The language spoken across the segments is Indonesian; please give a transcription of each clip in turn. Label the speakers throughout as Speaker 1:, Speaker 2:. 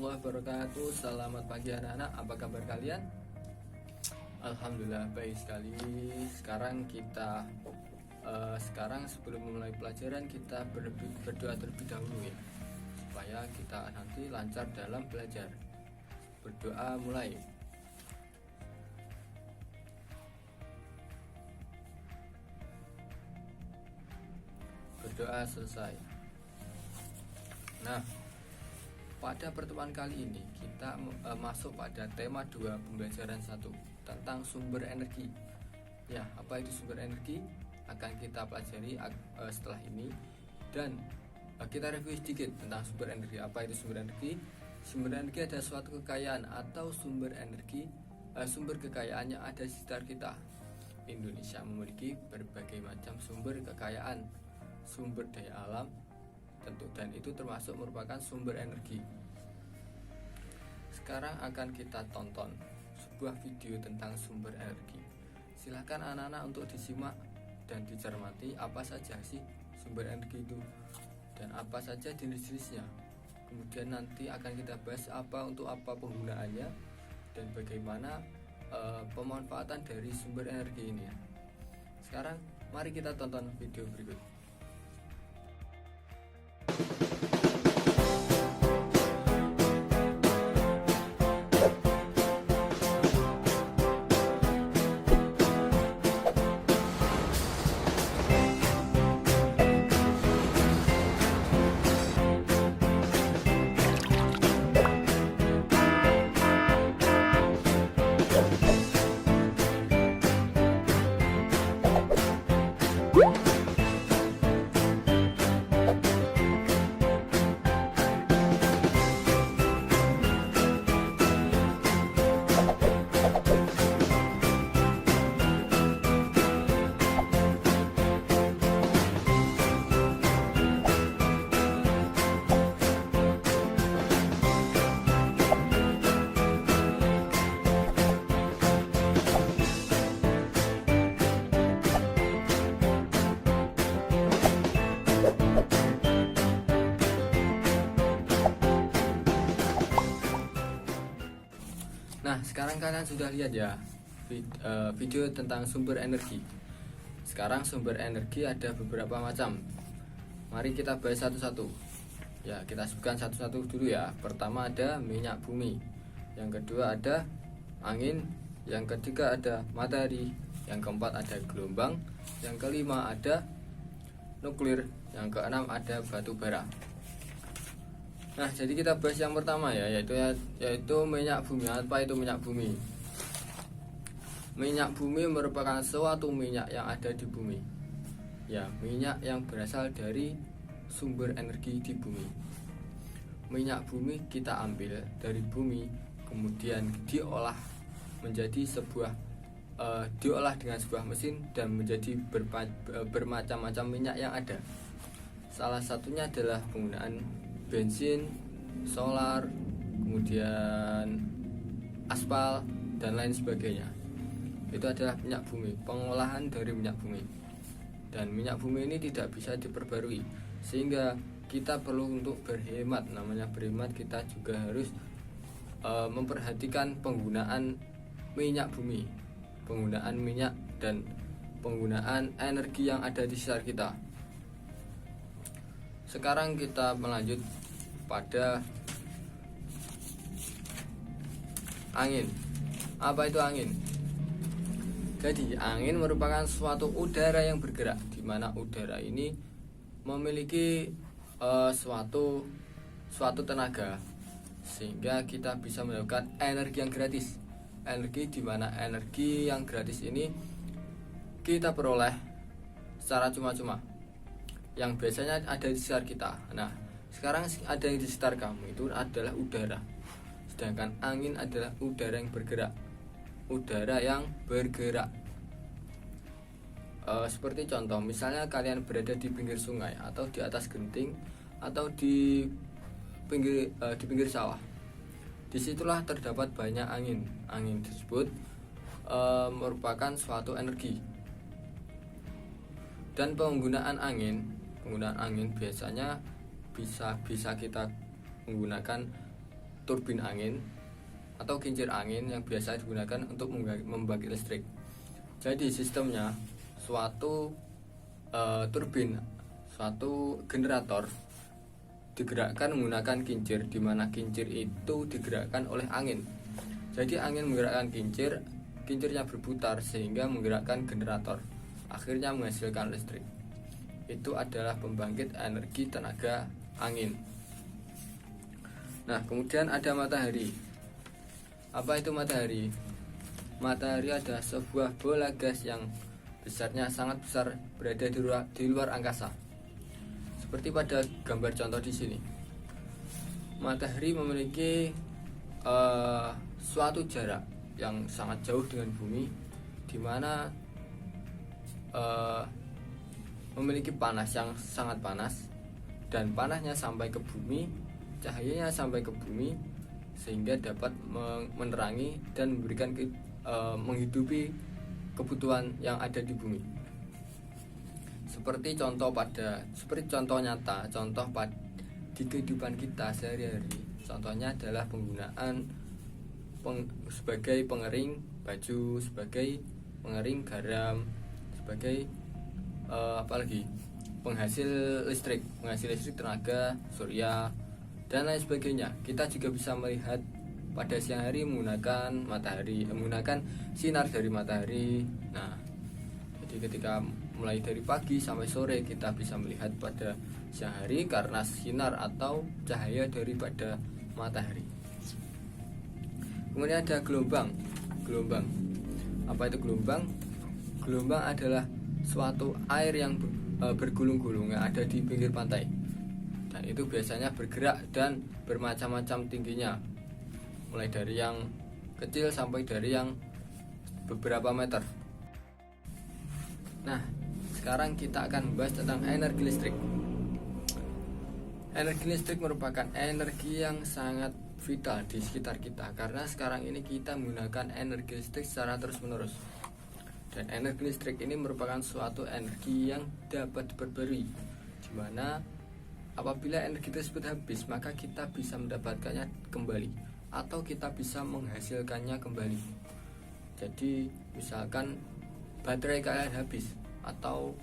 Speaker 1: warahmatullahi wabarakatuh. Selamat pagi anak-anak, apa kabar kalian? Alhamdulillah baik sekali. Sekarang sebelum memulai pelajaran kita berdoa terlebih dahulu ya, supaya kita nanti lancar dalam belajar. Berdoa mulai. Berdoa selesai. Nah, pada pertemuan kali ini kita masuk pada tema 2 pembelajaran 1 tentang sumber energi. Ya, apa itu sumber energi? Akan kita pelajari setelah ini, dan kita review sedikit tentang sumber energi. Apa itu sumber energi? Sumber energi adalah suatu kekayaan atau sumber energi, sumber kekayaan yang ada di sekitar kita. Indonesia memiliki berbagai macam sumber kekayaan, sumber daya alam tentu, dan itu termasuk merupakan sumber energi. Sekarang akan kita tonton sebuah video tentang sumber energi. Silakan anak-anak untuk disimak dan dicermati apa saja sih sumber energi itu dan apa saja jenis-jenisnya. Kemudian nanti akan kita bahas untuk apa penggunaannya dan bagaimana pemanfaatan dari sumber energi ini. Sekarang mari kita tonton video berikut. Nah, sekarang kalian sudah lihat ya video tentang sumber energi. Sekarang sumber energi ada beberapa macam. Mari kita bahas satu-satu. Ya, kita sebutkan satu-satu dulu ya. Pertama ada minyak bumi. Yang kedua ada angin. Yang ketiga ada matahari. Yang keempat ada gelombang. Yang kelima ada nuklir. Yang keenam ada batu bara. Nah, jadi kita bahas yang pertama ya, yaitu minyak bumi. Apa itu minyak bumi? Minyak bumi merupakan suatu minyak yang ada di bumi. Ya, minyak yang berasal dari sumber energi di bumi. Minyak bumi kita ambil dari bumi, kemudian diolah dengan sebuah mesin dan menjadi bermacam-macam minyak yang ada. Salah satunya adalah penggunaan bensin, solar, kemudian aspal, dan lain sebagainya. Itu adalah minyak bumi, pengolahan dari minyak bumi. Dan minyak bumi ini tidak bisa diperbarui, sehingga kita perlu untuk berhemat. Namanya berhemat, kita juga harus memperhatikan penggunaan minyak bumi, penggunaan minyak dan penggunaan energi yang ada di sekitar kita. Sekarang kita melanjut pada angin. Apa itu angin? Jadi angin merupakan suatu udara yang bergerak, di mana udara ini memiliki suatu tenaga, sehingga kita bisa mendapatkan energi yang gratis. Energi di mana energi yang gratis ini kita peroleh secara cuma-cuma, yang biasanya ada di sekitar kita. Nah, sekarang ada yang di sekitar kamu itu adalah udara. Sedangkan angin adalah udara yang bergerak. Udara yang bergerak. Seperti contoh, misalnya kalian berada di pinggir sungai atau di atas genting atau di pinggir sawah. Disitulah terdapat banyak angin. Angin tersebut merupakan suatu energi. Dan penggunaan angin biasanya bisa kita menggunakan turbin angin atau kincir angin yang biasa digunakan untuk membangkit listrik. Jadi sistemnya suatu turbin, suatu generator digerakkan menggunakan kincir, di mana kincir itu digerakkan oleh angin. Jadi angin menggerakkan kincir, kincirnya berputar sehingga menggerakkan generator, akhirnya menghasilkan listrik. Itu adalah pembangkit energi tenaga angin. Nah, kemudian ada matahari. Apa itu matahari? Matahari adalah sebuah bola gas yang besarnya sangat besar, berada di luar angkasa. Seperti pada gambar contoh di sini. Matahari memiliki suatu jarak yang sangat jauh dengan bumi, di mana memiliki panas yang sangat panas, dan panasnya sampai ke bumi, cahayanya sampai ke bumi, sehingga dapat menerangi dan memberikan menghidupi kebutuhan yang ada di bumi. Seperti contoh nyata, di kehidupan kita sehari-hari. Contohnya adalah penggunaan sebagai pengering baju, sebagai pengering garam, sebagai penghasil listrik tenaga surya dan lain sebagainya. Kita juga bisa melihat pada siang hari menggunakan sinar dari matahari. Nah, jadi ketika mulai dari pagi sampai sore kita bisa melihat pada siang hari karena sinar atau cahaya daripada matahari. Kemudian ada gelombang. Apa itu gelombang? Gelombang adalah suatu air yang bergulung-gulung yang ada di pinggir pantai, dan itu biasanya bergerak dan bermacam-macam tingginya, mulai dari yang kecil sampai dari yang beberapa meter. Nah, sekarang kita akan membahas tentang energi listrik. Energi listrik merupakan energi yang sangat vital di sekitar kita, karena sekarang ini kita menggunakan energi listrik secara terus-menerus. Dan energi listrik ini merupakan suatu energi yang dapat diperbarui, di mana apabila energi tersebut habis, maka kita bisa mendapatkannya kembali atau kita bisa menghasilkannya kembali. Jadi misalkan baterai kalian habis atau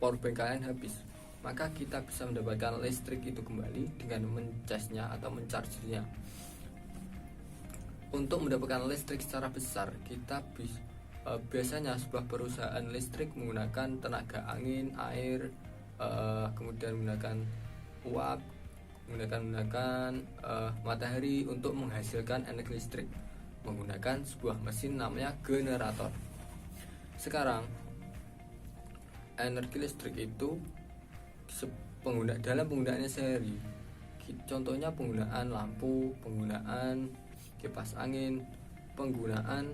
Speaker 1: powerbank kalian habis, maka kita bisa mendapatkan listrik itu kembali dengan mencasnya atau menchargernya. Untuk mendapatkan listrik secara besar, kita biasanya sebuah perusahaan listrik menggunakan tenaga angin, air, kemudian menggunakan uap, menggunakan matahari untuk menghasilkan energi listrik menggunakan sebuah mesin namanya generator. Sekarang energi listrik itu dalam penggunaannya sehari, contohnya penggunaan lampu, penggunaan kipas angin, penggunaan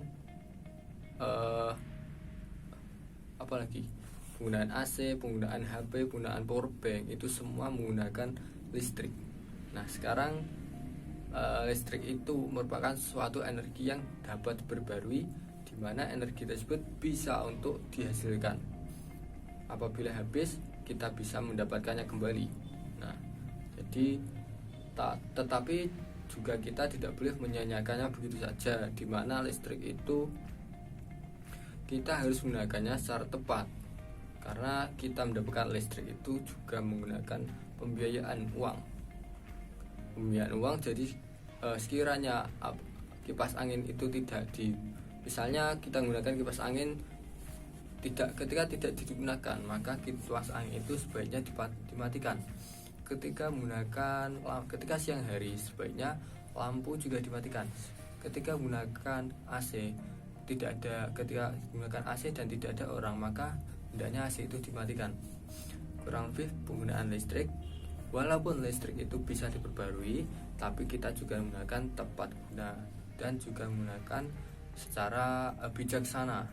Speaker 1: penggunaan AC, penggunaan HP, penggunaan powerbank, itu semua menggunakan listrik. Nah, sekarang listrik itu merupakan suatu energi yang dapat berbarui, di mana energi tersebut bisa untuk dihasilkan. Apabila habis, kita bisa mendapatkannya kembali. Nah, jadi tetapi juga kita tidak boleh menyia-nyiakannya begitu saja, di mana listrik itu kita harus menggunakannya secara tepat, karena kita mendapatkan listrik itu juga menggunakan pembiayaan uang. Jadi sekiranya kipas angin itu misalnya kita menggunakan kipas angin ketika tidak digunakan, maka kipas angin itu sebaiknya dimatikan. Ketika siang hari, sebaiknya lampu juga dimatikan. Ketika menggunakan AC ketika menggunakan AC dan tidak ada orang, maka hendaknya AC itu dimatikan. Kurang lebih penggunaan listrik, walaupun listrik itu bisa diperbarui, tapi kita juga menggunakan tepat guna dan juga menggunakan secara bijaksana.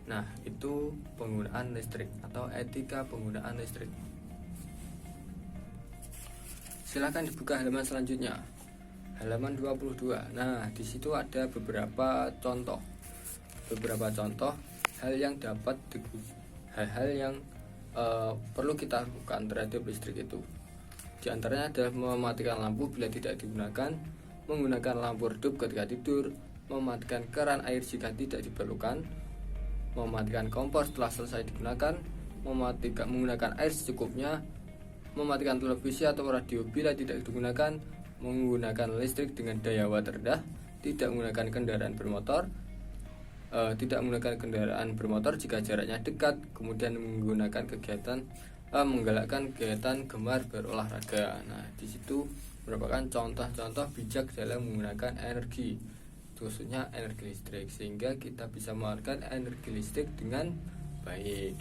Speaker 1: Nah, itu penggunaan listrik atau etika penggunaan listrik. Silakan dibuka halaman selanjutnya, halaman 22. Nah, di situ ada beberapa contoh hal-hal yang perlu kita lakukan terhadap listrik itu. Di antaranya adalah mematikan lampu bila tidak digunakan, menggunakan lampu redup ketika tidur, mematikan keran air jika tidak diperlukan, mematikan kompor setelah selesai digunakan, menggunakan air secukupnya, mematikan televisi atau radio bila tidak digunakan, menggunakan listrik dengan daya watt rendah, tidak menggunakan kendaraan bermotor jika jaraknya dekat, kemudian menggalakkan kegiatan gemar berolahraga. Nah, di situ merupakan contoh-contoh bijak dalam menggunakan energi, khususnya energi listrik, sehingga kita bisa mengeluarkan energi listrik dengan baik.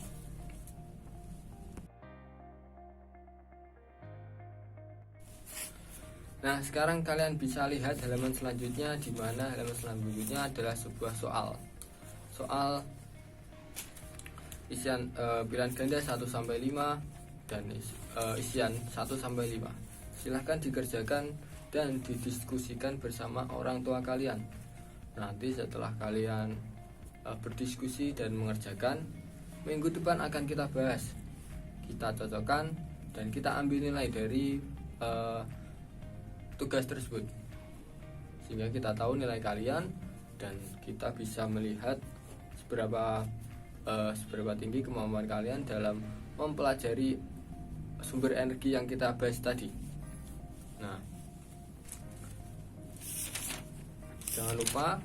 Speaker 1: Nah, sekarang kalian bisa lihat halaman selanjutnya, di mana halaman selanjutnya adalah sebuah soal isian pilihan ganda 1-5 dan isian 1-5. Silahkan dikerjakan dan didiskusikan bersama orang tua kalian. Nanti setelah kalian berdiskusi dan mengerjakan, minggu depan akan kita bahas, kita cocokkan, dan kita ambil nilai dari tugas tersebut, sehingga kita tahu nilai kalian dan kita bisa melihat seberapa tinggi kemampuan kalian dalam mempelajari sumber energi yang kita bahas tadi. Nah, jangan lupa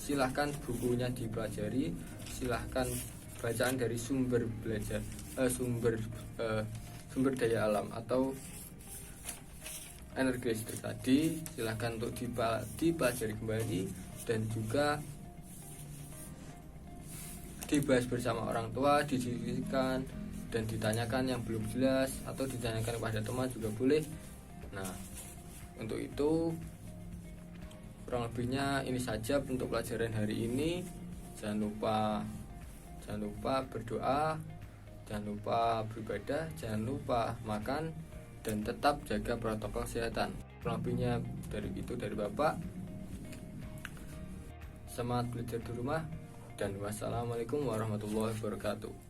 Speaker 1: silahkan bukunya dipelajari, silahkan bacaan dari sumber daya alam atau energi listrik tadi, silahkan untuk dipelajari kembali dan juga dibahas bersama orang tua, didiskusikan dan ditanyakan yang belum jelas atau ditanyakan kepada teman juga boleh. Nah, untuk itu kurang lebihnya ini saja untuk pelajaran hari ini. Jangan lupa berdoa, jangan lupa beribadah, jangan lupa makan, dan tetap jaga protokol kesehatan. Kurang lebihnya dari Bapak. Semangat belajar di rumah, dan wassalamualaikum warahmatullahi wabarakatuh.